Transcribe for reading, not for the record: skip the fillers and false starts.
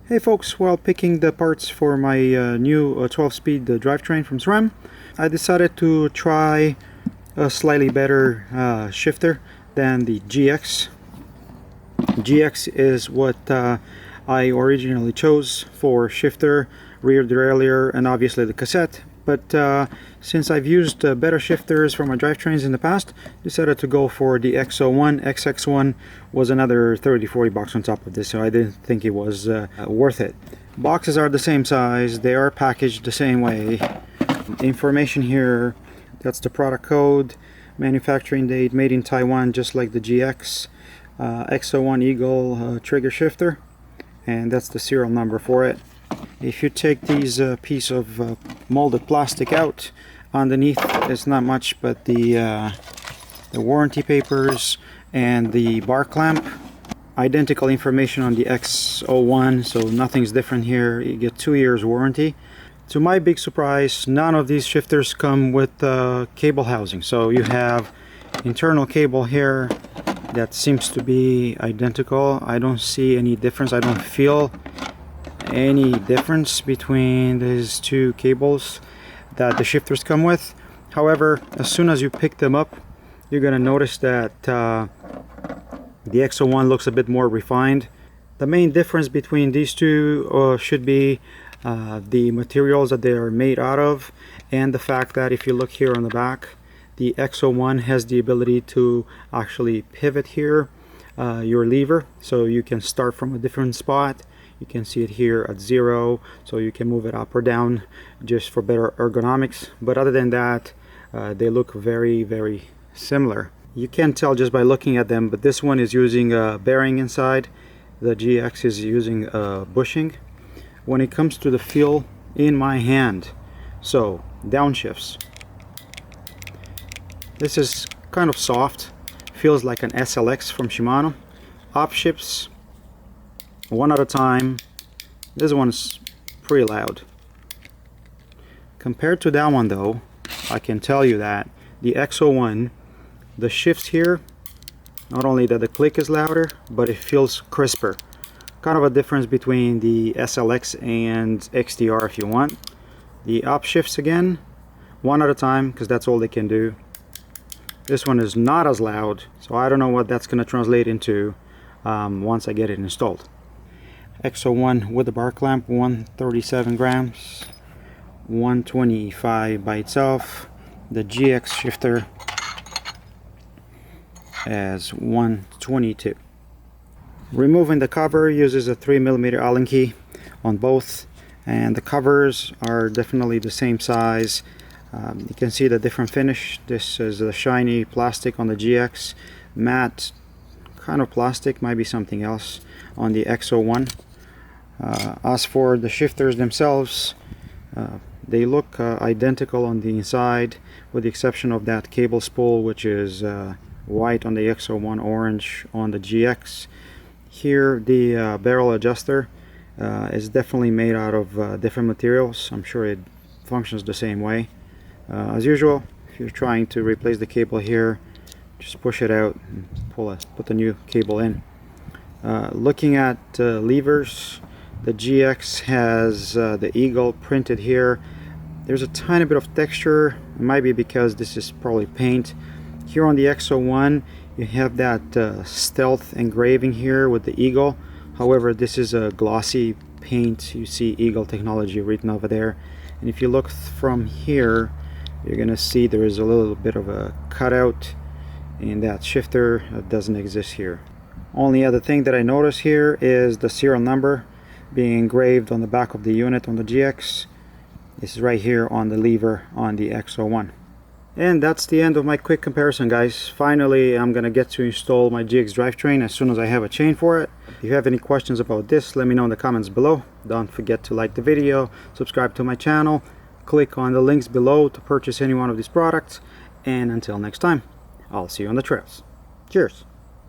Hey folks, while picking the parts for my new 12-speed drivetrain from SRAM, I decided to try a slightly better shifter than the GX. GX is what I originally chose for shifter, rear derailleur, and obviously the cassette. But since I've used better shifters for my drivetrains in the past, decided to go for the X01. X01 was another 30-40 bucks on top of this, so I didn't think it was worth it. Boxes are the same size, they are packaged the same way. Information here, that's the product code, manufacturing date, made in Taiwan, just like the GX. X01 Eagle trigger shifter, and that's the serial number for it. If you take these piece of molded plastic out, underneath it's not much but the warranty papers and the bar clamp. Identical information on the X01, so nothing's different here. You get 2 years warranty. To my big surprise, none of these shifters come with cable housing. So you have internal cable here that seems to be identical. I don't see any difference. I don't feel any difference between these two cables that the shifters come with. However, as soon as you pick them up, you're gonna notice that the X01 looks a bit more refined. The main difference between these two should be the materials that they are made out of, and the fact that if you look here on the back, the X01 has the ability to actually pivot here your lever, so you can start from a different spot. You can see it here at 0, so you can move it up or down just for better ergonomics. But other than that, they look very similar. You can tell just by looking at them, but this one is using a bearing inside. The GX is using a bushing. When it comes to the feel in my hand, so downshifts, this is kind of soft, feels like an SLX from Shimano. Upshifts, one at a time, this one's pretty loud. Compared to that one though, I can tell you that the X01, the shifts here, not only that the click is louder, but it feels crisper. Kind of a difference between the SLX and XTR if you want. The upshifts again, one at a time, because that's all they can do. This one is not as loud, so I don't know what that's going to translate into once I get it installed. X01 with the bar clamp, 137 grams, 125 by itself. The GX shifter as 122. Removing the cover uses a 3mm Allen key on both, and the covers are definitely the same size. You can see the different finish. This is a shiny plastic on the GX, matte kind of plastic, might be something else on the X01. As for the shifters themselves, they look identical on the inside, with the exception of that cable spool, which is white on the X01, orange on the GX. Here the barrel adjuster is definitely made out of different materials. I'm sure it functions the same way. As usual, if you're trying to replace the cable here, just push it out and put the new cable in. Looking at levers, the GX has the Eagle printed here. There's a tiny bit of texture. It might be because this is probably paint. Here on the X01, you have that stealth engraving here with the Eagle. However, this is a glossy paint. You see Eagle technology written over there. And if you look from here, you're gonna see there is a little bit of a cutout in that shifter that doesn't exist here. Only other thing that I notice here is the serial number being engraved on the back of the unit on the GX. This is right here on the lever on the X01. And that's the end of my quick comparison, guys. Finally, I'm gonna get to install my GX drivetrain as soon as I have a chain for it. If you have any questions about this, let me know in the comments below. Don't forget to like the video, subscribe to my channel, click on the links below to purchase any one of these products, and until next time, I'll see you on the trails. Cheers!